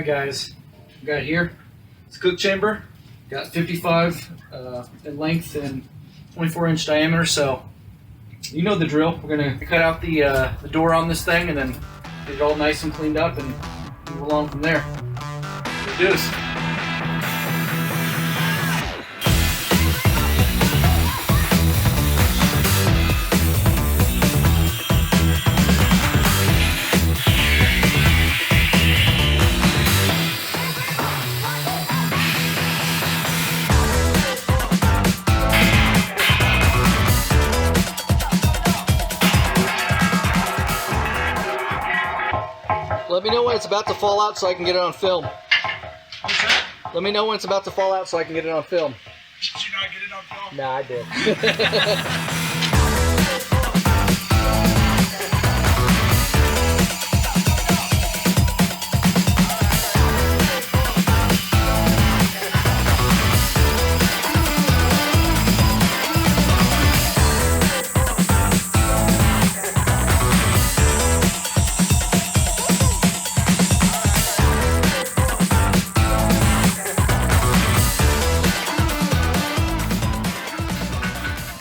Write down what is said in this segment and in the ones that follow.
Guys, we got here, it's a cook chamber, got 55 in length and 24-inch diameter, so you know the drill. We're going to cut out the door on this thing and then get it all nice and cleaned up and move along from there. Let's do this. Let me know when it's about to fall out so I can get it on film. What's that? Let me know when it's about to fall out so I can get it on film. Did you not get it on film? Nah, I did.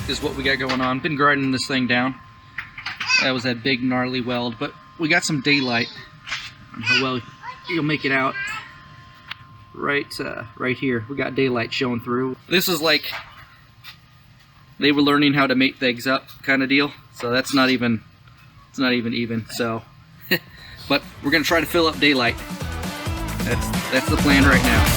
Is what we got going on. Been grinding this thing down. That was that big gnarly weld, but we got some daylight. Well, you'll make it out right here. We got daylight showing through. This is like they were learning how to mate things up kind of deal. So that's not even, it's not even. So, but we're gonna try to fill up daylight. That's the plan right now.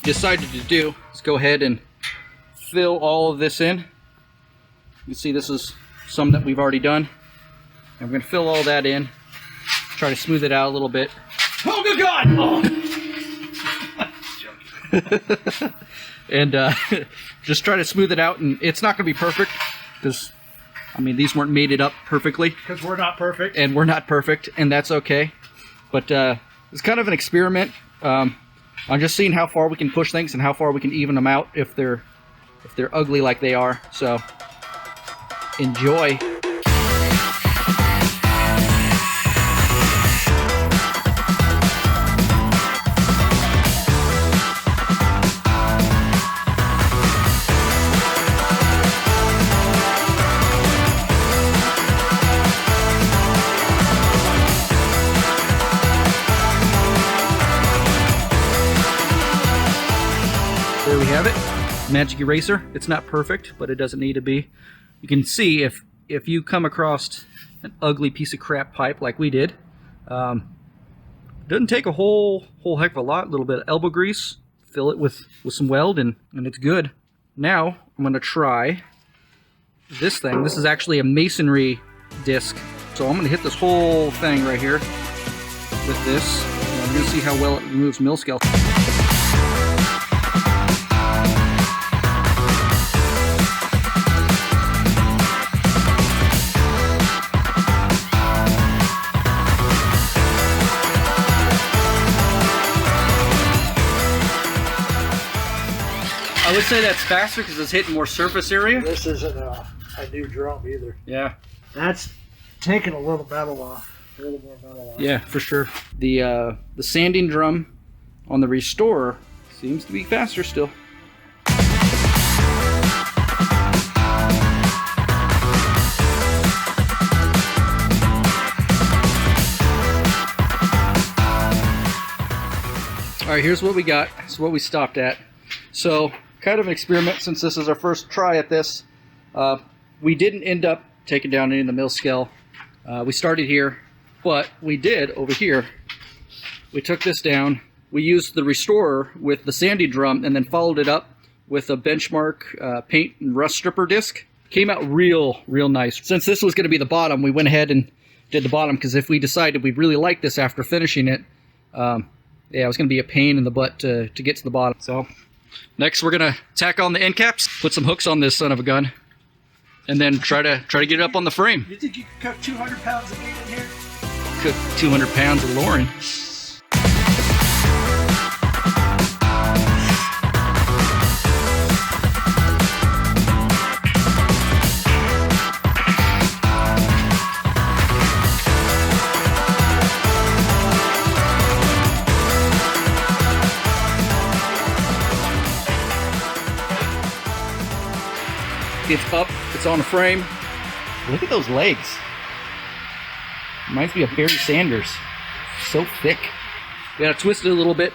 Decided to do is go ahead and fill all of this in. You can see this is some that we've already done. And we're going to fill all that in, try to smooth it out a little bit. Oh, good God! Oh. And just try to smooth it out. And it's not going to be perfect because, I mean, these weren't mated up perfectly. Because we're not perfect. And we're not perfect, and that's okay. But it's kind of an experiment. I'm just seeing how far we can push things and how far we can even them out if they're ugly like they are. So enjoy. There we have it, magic eraser. It's not perfect, but it doesn't need to be. You can see if you come across an ugly piece of crap pipe like we did, doesn't take a whole heck of a lot. A little bit of elbow grease, fill it with some weld, and it's good. Now I'm going to try this thing. This is actually a masonry disc, so I'm going to hit this whole thing right here with this. And we're going to see how well it removes mill scale. I would say that's faster because it's hitting more surface area. This isn't a new drum either. Yeah. That's taking a little metal off. A little more metal off. Yeah, for sure. The sanding drum on the Restorer seems to be faster still. All right, here's what we got. This is what we stopped at. So, kind of an experiment since this is our first try at this. We didn't end up taking down any of the mill scale. We started here, but we did over here. We took this down. We used the Restorer with the sanding drum and then followed it up with a benchmark paint and rust stripper disc. Came out real nice. Since this was going to be the bottom, we went ahead and did the bottom because if we decided we really liked this after finishing it, yeah, it was going to be a pain in the butt to get to the bottom. So next we're going to tack on the end caps, put some hooks on this son of a gun, and then try to get it up on the frame. You think you can cook 200 pounds of meat in here? Cook 200 pounds of loring. It's up, it's on the frame. Look at those legs. Reminds me of Barry Sanders. So thick. We gotta twist it a little bit,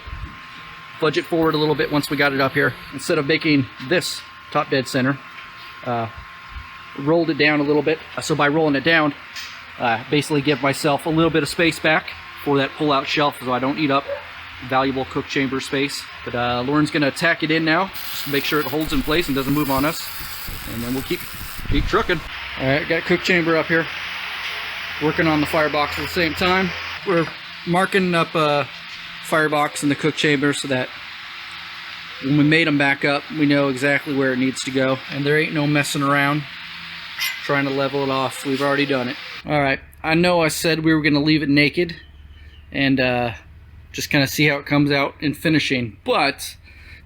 fudge it forward a little bit once we got it up here. Instead of making this top dead center, rolled it down a little bit. So by rolling it down, basically give myself a little bit of space back for that pull-out shelf so I don't eat up valuable cook chamber space. But Lauren's gonna tack it in now, just to make sure it holds in place and doesn't move on us. And then we'll keep trucking. All right, got cook chamber up here. Working on the firebox at the same time. We're marking up a firebox in the cook chamber so that when we made them back up, we know exactly where it needs to go. And there ain't no messing around trying to level it off. We've already done it. All right, I know I said we were gonna leave it naked and just kind of see how it comes out in finishing, but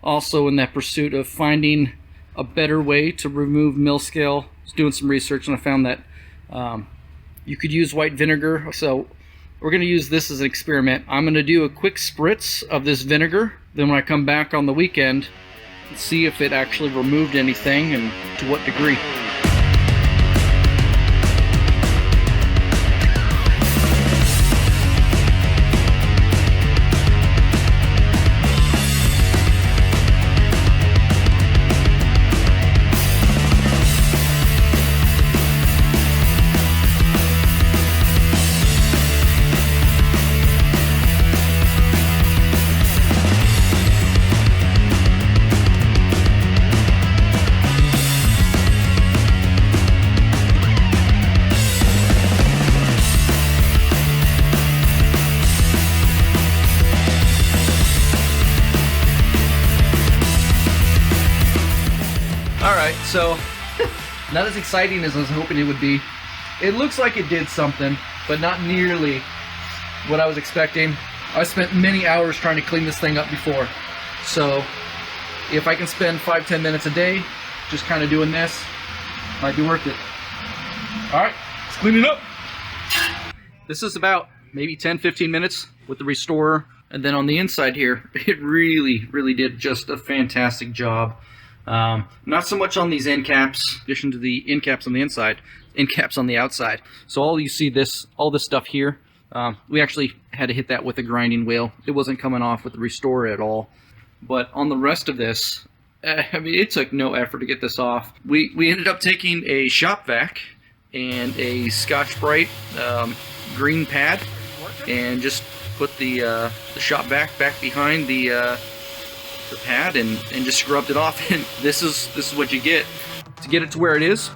also in that pursuit of finding a better way to remove mill scale. I was doing some research and I found that you could use white vinegar. So we're going to use this as an experiment. I'm going to do a quick spritz of this vinegar. Then when I come back on the weekend, see if it actually removed anything and to what degree. So, not as exciting as I was hoping it would be. It looks like it did something, but not nearly what I was expecting. I spent many hours trying to clean this thing up before. So, if I can spend 5-10 minutes a day just kind of doing this, might be worth it. Alright, let's clean it up. This is about maybe 10-15 minutes with the restorer. And then on the inside here, it really did just a fantastic job. Not so much on these end caps, in addition to the end caps on the inside, end caps on the outside. So all you see all this stuff here, we actually had to hit that with a grinding wheel. It wasn't coming off with the restorer at all. But on the rest of this, I mean, it took no effort to get this off. We ended up taking a shop vac and a Scotch-Brite green pad and just put the shop vac back behind the pad and just scrubbed it off. And this is what you get. To get it to where it is,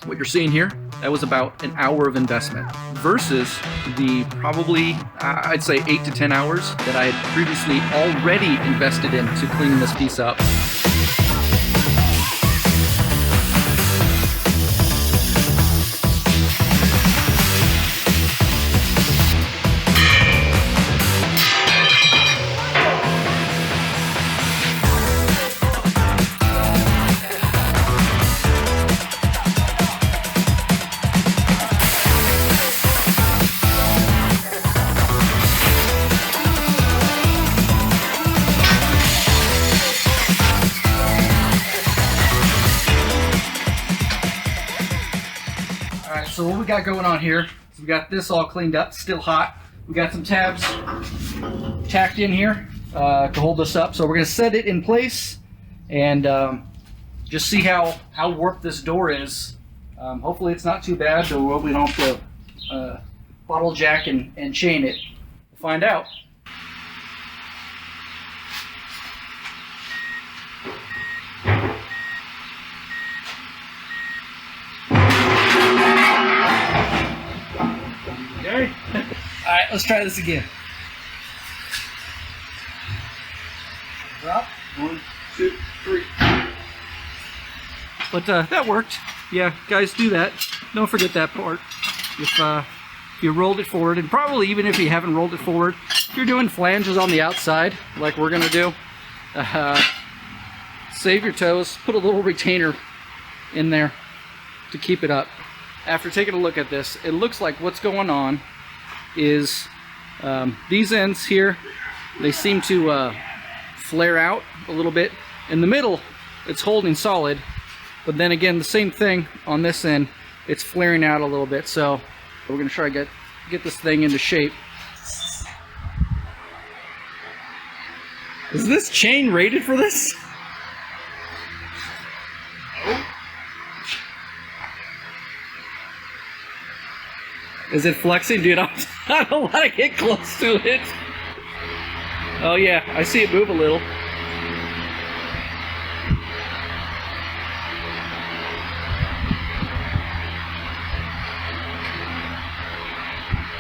what you're seeing here, that was about an hour of investment versus the probably, I'd say 8 to 10 hours that I had previously already invested into cleaning this piece up. So what we got going on here is we got this all cleaned up, still hot. We got some tabs tacked in here to hold this up. So we're going to set it in place and just see how warped this door is. Hopefully it's not too bad, so we don't have to bottle jack and chain it. We'll find out. Alright, let's try this again. Drop. 1, 2, 3. But that worked. Yeah, guys, do that. Don't forget that part. If you rolled it forward, and probably even if you haven't rolled it forward, if you're doing flanges on the outside, like we're gonna do, save your toes, put a little retainer in there to keep it up. After taking a look at this, it looks like what's going on is these ends here, they seem to flare out a little bit. In the middle, it's holding solid, But then again, the same thing on this end. It's flaring out a little bit, so we're gonna try to get this thing into shape. Is this chain rated for this? Is it flexing? Dude, I don't want to get close to it. Oh yeah, I see it move a little.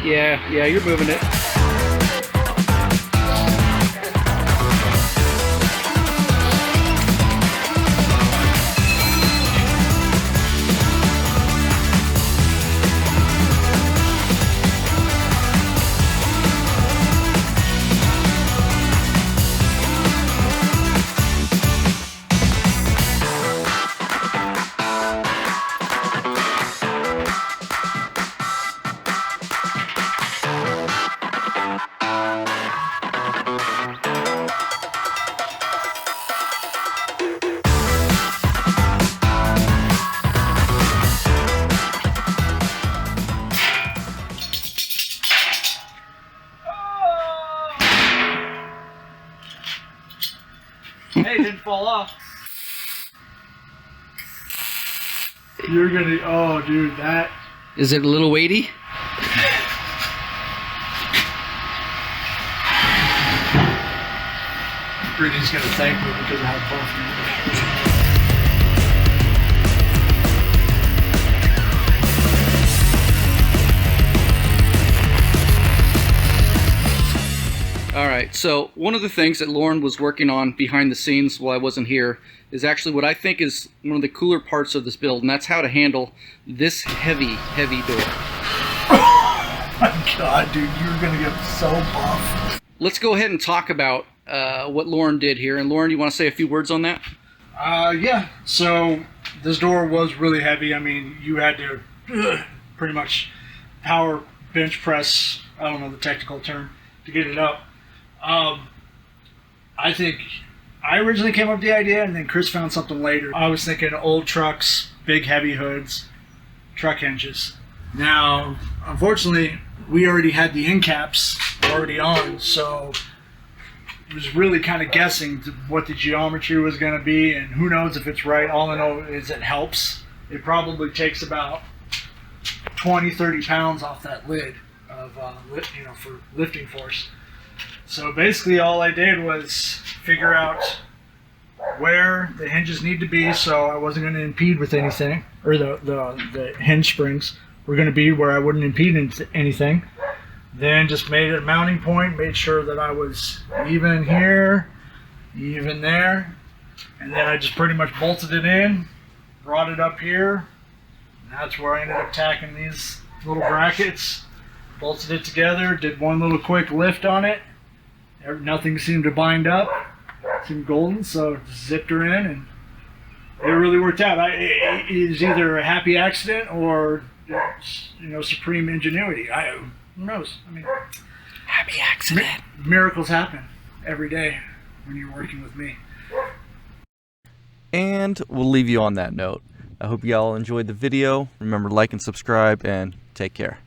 Yeah, you're moving it. Hey, it didn't fall off. You're gonna, oh dude, that. Is it a little weighty? Brittany's gonna thank me because of how buff you are. Alright, so one of the things that Lauren was working on behind the scenes while I wasn't here is actually what I think is one of the cooler parts of this build, and that's how to handle this heavy door. Oh my god, dude, you're gonna get so buff. Let's go ahead and talk about what Lauren did here. And Lauren, you want to say a few words on that? Yeah, so this door was really heavy. I mean, you had to pretty much power bench press, I don't know the technical term, to get it up. I think I originally came up with the idea, and then Chris found something later. I was thinking old trucks, big heavy hoods, truck hinges. Now, unfortunately, we already had the end caps already on, so it was really kind of guessing what the geometry was going to be, and who knows if it's right. All I know is it helps. It probably takes about 20-30 pounds off that lid of for lifting force. So basically all I did was figure out where the hinges need to be, so I wasn't going to impede with anything, or the hinge springs were going to be where I wouldn't impede anything. Then just made a mounting point, made sure that I was even here, even there, and then I just pretty much bolted it in, brought it up here, and that's where I ended up tacking these little brackets, bolted it together, did one little quick lift on it. Nothing seemed to bind up, seemed golden, so zipped her in, and it really worked out. It is either a happy accident or supreme ingenuity. Who knows? I mean, Happy accident. Miracles happen every day when you're working with me. And we'll leave you on that note. I hope you all enjoyed the video. Remember, like and subscribe, and take care.